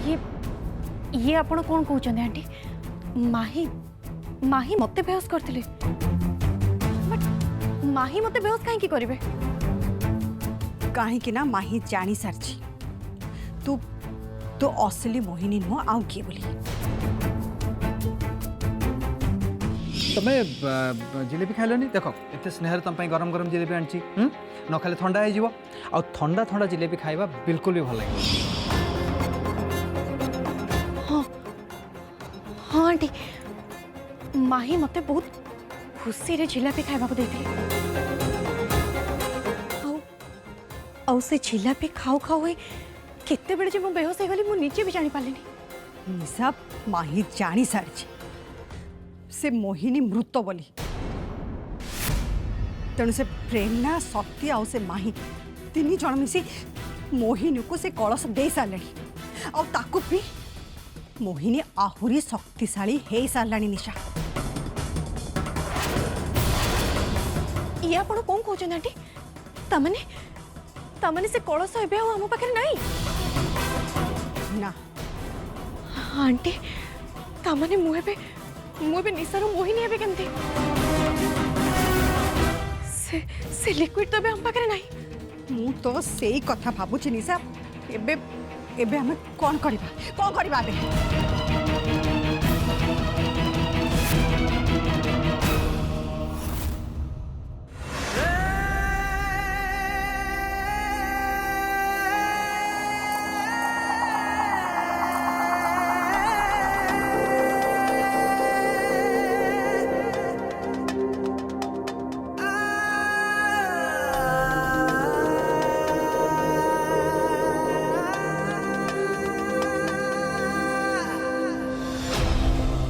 ये ये आपण कौन कहते आंटी? माही माही मते बेहोश करथिले, बट माही मते बेहोश काहे करिवे? कहीं ना माही जानी सारी तू तो असली मोहिनी नुह आउ किए बोली। तुम्हें जिलेबी खाइलनी देख एत स्नेह तुम गरम गरम जिलेबी आनी न खाले ठंडा हो ठंडा ठंडा जिलेबी खाइबा बिल्कुल भी भल लगे। हाँ हाँ आंटी, माही मते बहुत खुशी रे जिलेबी खाइबा को देथिले। आउ से जिलेबी खाऊ खाऊ होई केते बेले जे मो बेहोश हो गली मु नीचे भी जानी पालेनी। निशा माही जानी सारी से मोहिनी मृत बोली, तेणु से प्रेरणा शक्ति आउ से माही तीन जन मिसी मोहिनी को से कलश दे सारे आकु भी मोहिनी आहुरी शक्तिशाली हो साराणी। निशा ये आपण कौन कहते आंटी? तमने तमने से कलश एबे आम पाखे नहीं ना आंटी? तमने मुझे निशार मोहिनी हेबे केमती? से लिक्विड तो हम पाखे नहीं। मु तो सेई कथा भाबुची निशा। एबे एबे हमें कौन करबा एबे?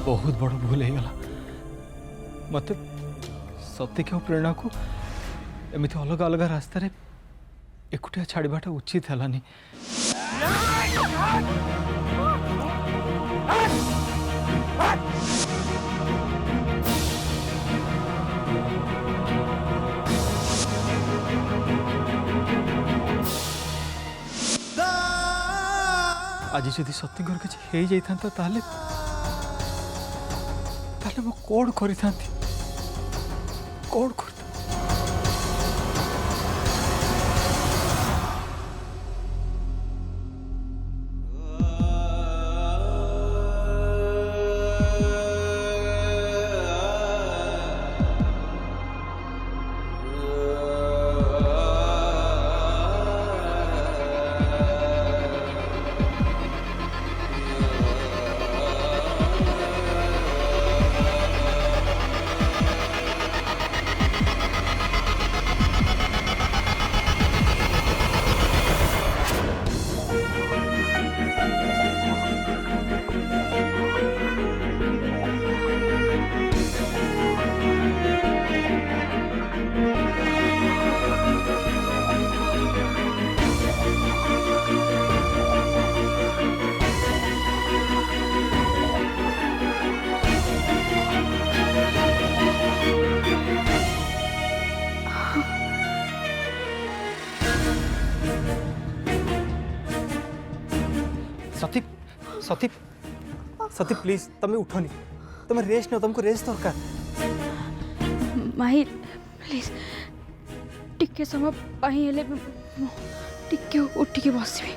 बहुत बड़ भूल हो गला मत सत्य के प्रेरणा को एमती अलग अलग रास्ता रे एकुटिया छाड़वाटा उचित है। आज जदि सत्यंकर किसी हो जाता ताले ताले मो कौन करी कौन कर सती सती सती प्लीज तुम उठनी तुम रेस्ट न तुमको रेस्ट दरकार। माही प्लीज टिके समय हेले टिके उठिके बसबी।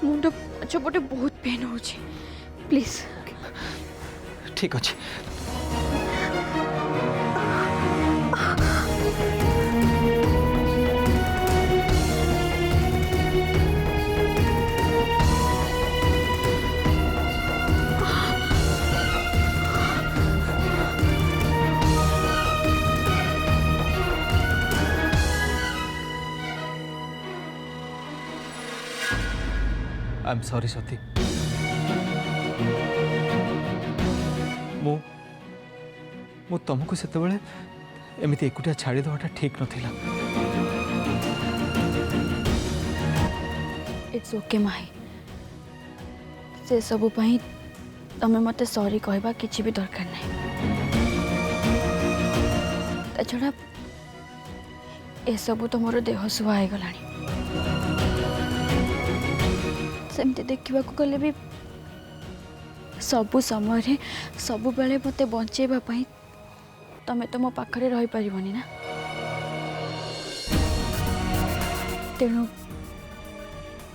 मुंड पछपटे बहुत पेन हो प्लीज। ठीक अच्छे आई एम सॉरी सती मु तुमको से एमती एकुटिया छाड़ी देवाटा ठीक नथिला। इट्स ओके माही से सबु पई तमे मते सॉरी कहबा किछि भी दरकार नहीं। छड़ा ए सबु तो मोर देह सुहा हो गलानी। सेमती देखा गले भी सबु समय सबु बेले मते बंचेबा पई तमे तो मो पाखरे रही परिबनी ना तेणु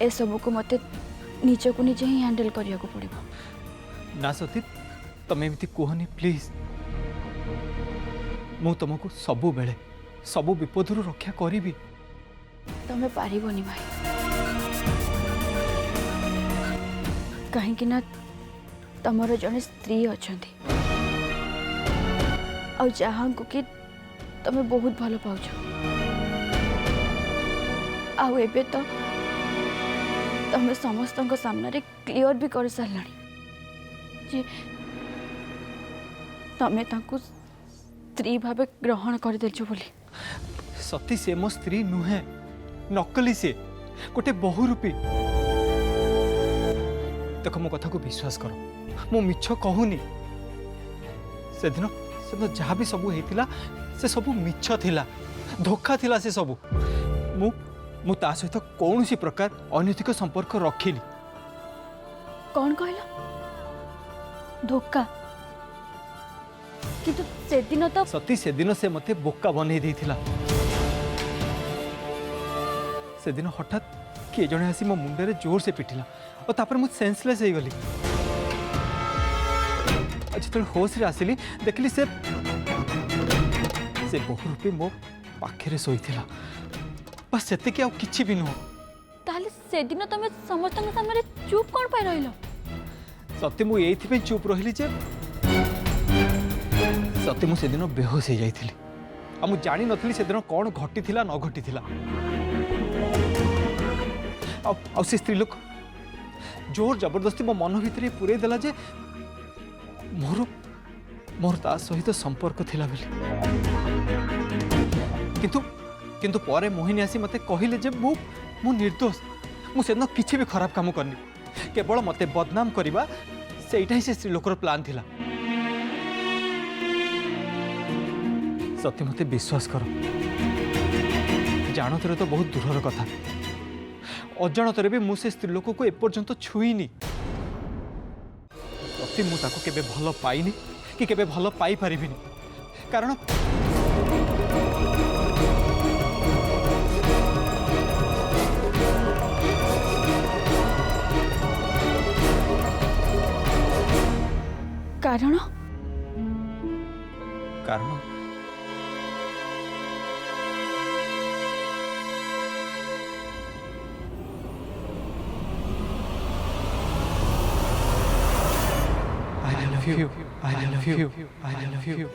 ए सब को मते निज को निजे ही हैंडल करिया को पड़िबो ना सती तमे एमती कहनी प्लीज मु तुमको सबु बेले सबु विपदरू रक्षा करी तमे पारिबनी भाई कहीं ना तमर जने स्त्री अछंती आ जहाँ को कि तमे बहुत भल पाउछ आ एबे तो तमे समस्त सामने रे क्लियर भी कर सारलानी जे तमे तांको स्त्री भावे ग्रहण कर देलछु बोली सती से मो स्त्री नुहे नकली से गोटे बहुरूपी देख मो कथा को विश्वास कर मु मिछ कहूनी से दिन जहाँ भी सबू होता से सबू मिछ थिला धोखा थिला से सबू मु ता सहित कौन सी प्रकार अनैतिक संपर्क रखिनी कौन कहला धोखा किंतु से दिन तो सती से दिन से मते बोका बनै देथिला से दिन हठात किए जने आसी मो मुंडे जोर से पिटिला और तापर मु सेंसलेस हो गली जो होश रे आसिली देखली से बहुरूपी मो पाखे शोईथिला बस सेते कि किछि भी नुह ताले से दिन तमे समस्त सामने चुप कोन पाई रहिलो सत्य मु एथि चुप रहिली जे सत्य मु से दिन बेहोश हो जाइथिली आ मु जानि नथली से दिन कोन घटिथिला न घटिथिला आ से स्त्री लोक जोर जबरदस्ती मो मन भितर पुरे देला जे मोर मोर ता सहित संपर्क थिला बेली किंतु परे मोहिनी आसी मते कहिले जे मु निर्दोष मु सेदिन किछि भी खराब काम करनी केवल मते बदनाम करबा सेइटा ही से स्त्री लोकर प्लान थिला सत्य मते विश्वास कर जानतरे तो बहुत दूरर कथा अजाणतरे भी मु से स्त्री लोक को एपर्यंत छुईनी सत्य मु ताको केबे भल पाइनी कि केबे भल पाई परिबिनी कारण कारण कारण I love you. I love you. I love you.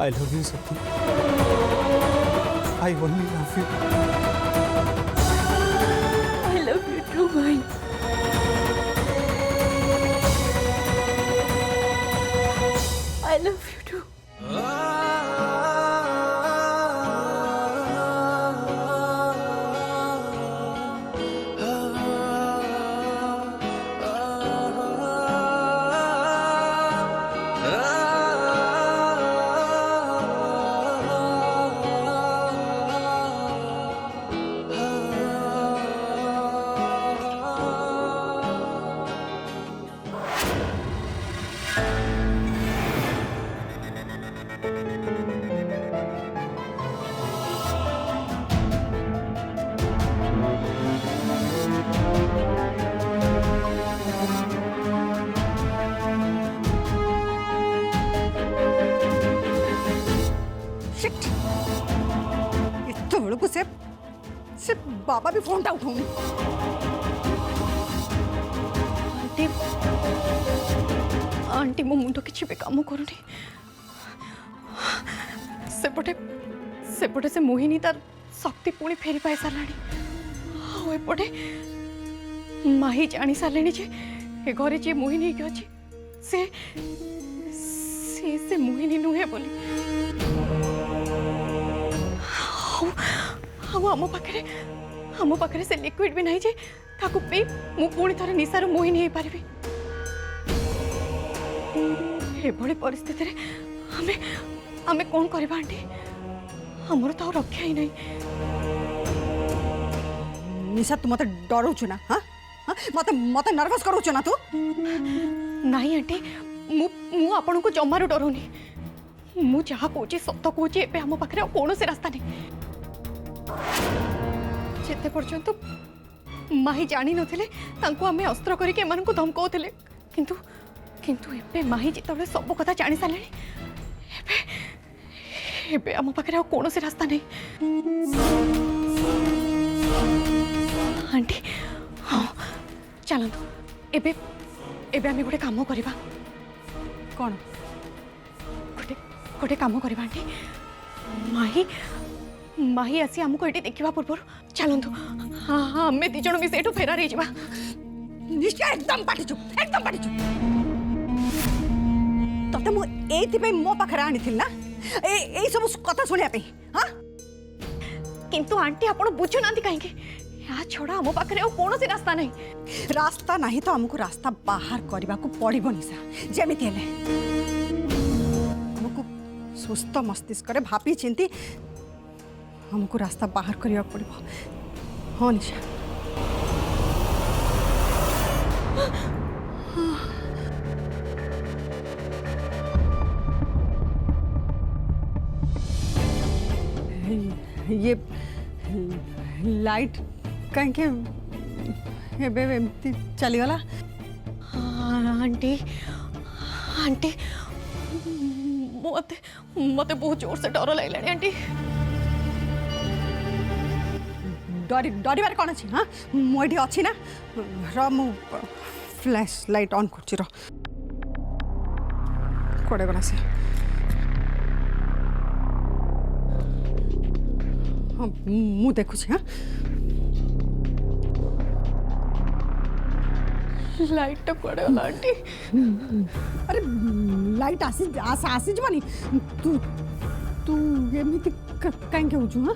I love you, Sati. I only love you. I love you too, भाई. I love you too. से बाबा भी फोन उठाऊनी। आंटी आंटी मो मुंड किसी भी काम करूनी। सेपटे सेपटे से मोहिनी तार शक्ति पुणी फेरी पाई सारे एपटे माही जानी सारे जे ए घरे जे मोहिनी के अच्छी से से से मोहिनी नुहे बोली आम पाखे से लिक्विड भी नहीं जे ताकू पी मु पुणी थरे निशार मोहिनी हो पारि एभली परिस्थिति रे हमें हमें कौन करबा आंटी हमर तो रक्षा ही नहीं। निशा तू मत डराउछु ना? हाँ मत मत नर्वस करूछु ना तू? नहीं आंटी मु मु आपन को जमारो डरुनी मु जहा कहूँ सत कहूँ एबे हम पाखे कौन से रास्ता नहीं जेते पर्यंत माही जानी नथिले तांको आमे अस्त्र करके एमान को धमकाउथिले किंतु किंतु एबे माही जेतबे सब कथा जानी साले एबे एबे हम पाखे कौन से रास्ता नहीं। आंटी हाँ चलतु एबे एबे आमे गोटे काम करबा। कौन? गोटे गोटे काम करबा आंटी माही माही आसी हमको ये देखा पूर्व चलतु हाँ हाँ आम दी जन मिसे फेरार हो निश्चय एकदम पाटी चुप तते मु एथि मो पाखरे आनी थिल ना ए सब कथा सुनिया पे। हाँ किंतु आंटी आपण बुझु नांती काहे के या छोड़ा हम पाखरे कौन से रास्ता नहीं। रास्ता नहीं तो हमको रास्ता बाहर करने को पड़ो निशा जेमिति हेले हमको सुस्थ मस्तिष्क रे भापी चिंती हमको रास्ता बाहर करने पड़ो। हाँ निशा ये लाइट कहीं के चलीगला। हाँ आंटी आंटी मत मत बहुत जोर से डर लगे आंटी। डर कौन अच्छी? हाँ मुझे अच्छी ना रु फ्लैश लाइट ऑन कर कड़े गला से। हाँ मु देखु। हाँ लाइट तो कड़े गला आंटी। अरे लाइट आसी जमानी तू तू एमती कहीं होचु? हाँ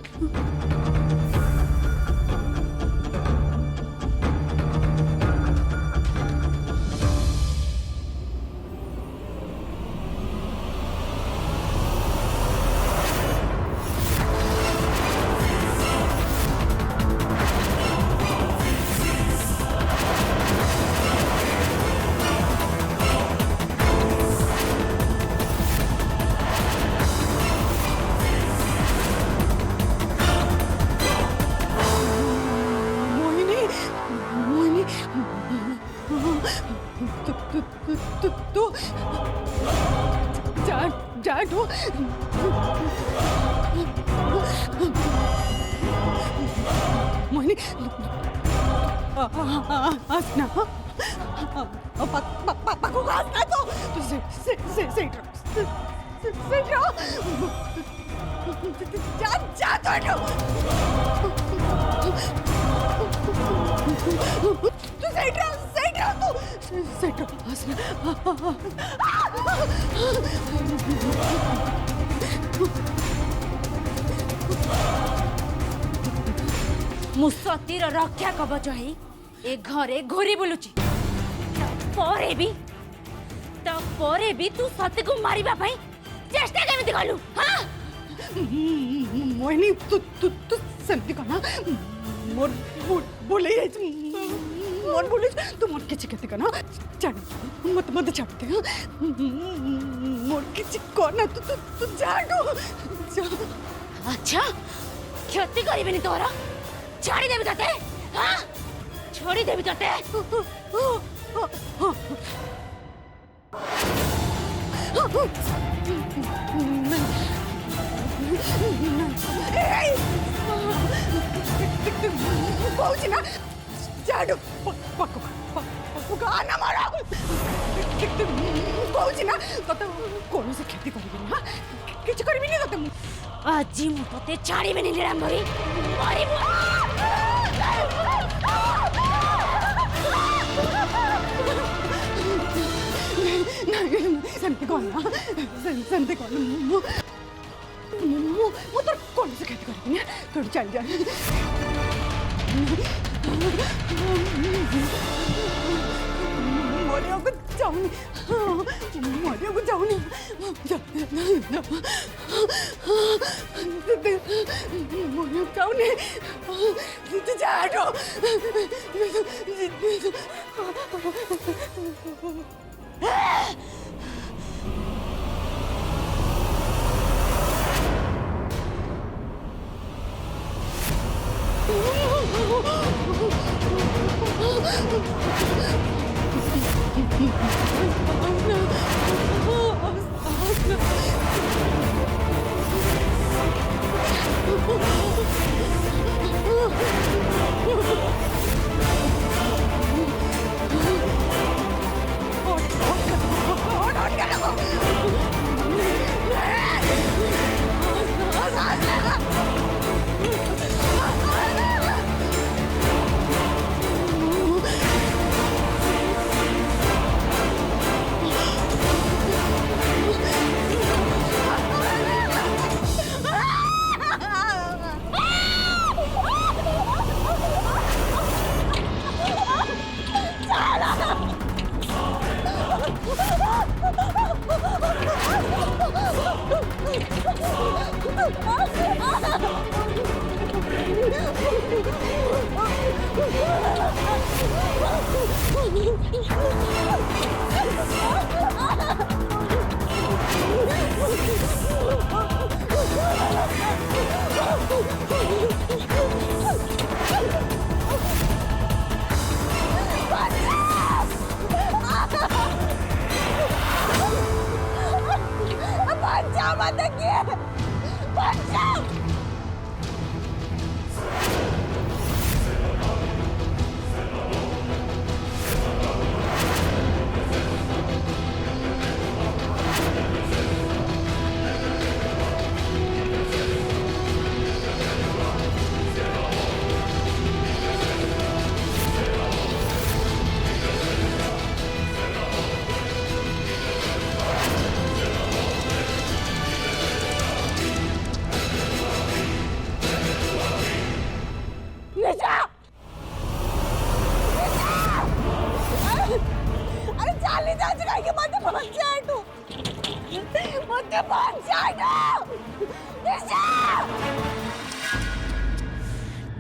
तू जाडू मोहिनी हंसना पापा को हंसना तो से जा तू सही मु सतीर रक्षा कवच है ए घरे घोरी बुलुची तापरे भी तू सती को मारिबा पई चेष्टा केमिति कलु? हां मोहिनी तू तू तू सेमती कना मोर बोले मोर बोले तू मोर किछि केते कना जान मत मत छाड़ते मोर किछि कना तू तू तू जाडू अच्छा क्षति करिबेनी तोरा छाड़ी देबी तते? हां छोड़ी देबी तते? କହୁଛି ନା ଚାଡୁ ପାଖକୁ ଆନା ମାର କହୁଛି ନା ତତେ କୌଣସି କ୍ଷତି କରିବିନି ହଁ କିଛି କରିବିନି ତତେ ମୁଁ ଆଜି ମୁଁ ତତେ ଛାଡ଼ିବିନି ନୀଳାମ୍ବରୀ ମରିବୁ ସେମିତି କହନା ସେମିତି କହନା ମୁଁ ତୋର କୌଣସି କ୍ଷତି କରିବିନି ତୋର ଚାଲି ଯା ମରିବାକୁ ଚାହୁଁନି ମରିବାକୁ ଚାହୁଁନି ମରିବାକୁ ଚାହୁଁନି ଚାଟୁ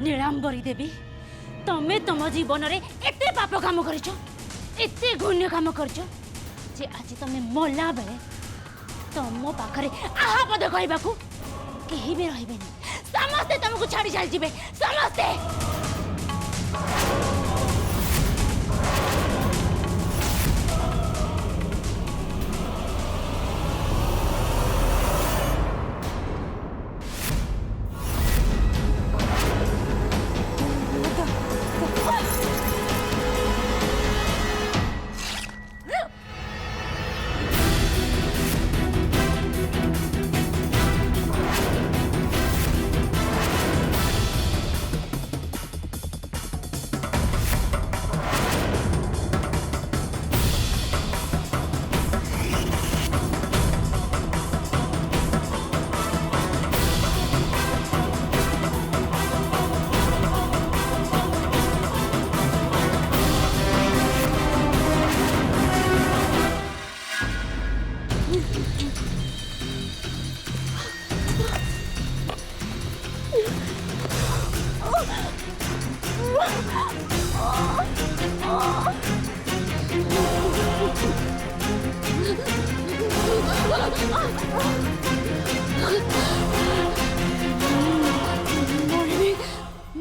ନୀଳାମ୍ବରୀ ଦେବୀ ତମେ ତମ ଜୀବନରେ ଏତେ ପାପ କାମ କରିଛ ଏତେ ଘୃଣ୍ୟ କାମ କରିଛ ଯେ ଆଜି ତମେ ମଲା ବେଳେ ତମ ପାଖରେ ଆହା ପଦ କହିବାକୁ କେହି ବି ରହିବେନି ସମସ୍ତେ ତମକୁ ଛାଡ଼ି ଚାଲିଯିବେ ସମସ୍ତେ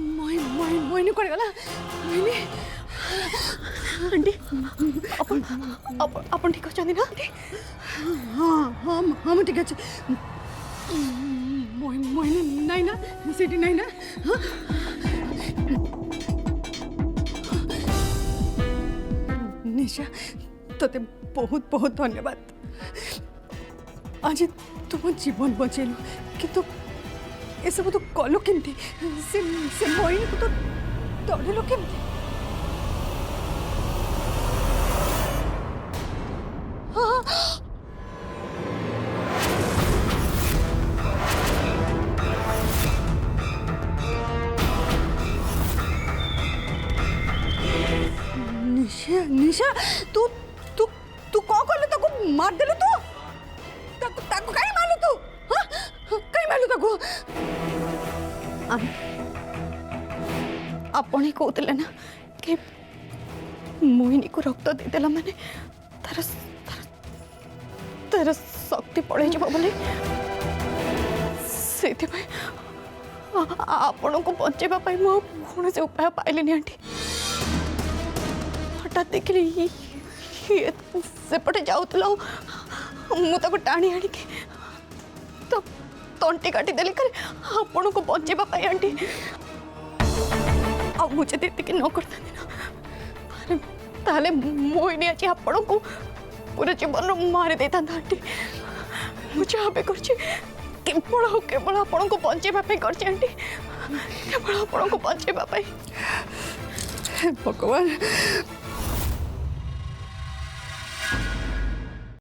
मोहिनी कुआडे गला मोहिनी आंटी अपन ठीक अछंती ना आंटी हाँ हाँ हाँ मैं ठीक अच्छे मोहिनी नहीं ना सीटी नहीं ना हाँ? निशा तोते बहुत बहुत धन्यवाद आज तुम जीवन बचेलु किंतु ए सब तो कलु केमती से मोहिनी को तो तड़ेलु केमती निशा निशा तू तू तू कौन कर ताको मार देलु तू ताको ताको काई मारलु तू हां काई मारलु ताको आपण ही कहते ना कि मोहिनी को रक्त देदेला माने तार तार शक्ति पड़े যাব बोले सेति भाई आपण को बचेबा पाई मो कोन से उपाय पाइलेनी आंटी हठात देखली सेपटे जाऊला मुझे टाणी आनी तो तंटी काटी देली करे आपण को बचेबा पाई आंटी आ मुझे देती न करता ना ताले मोहिनी आज आपण को पूरा जीवन मारी देता आंटी मुझे आबे कर केवल आपण को बचेबा पाई कर आंटी केवल आपण को बचेबा पाई भगवान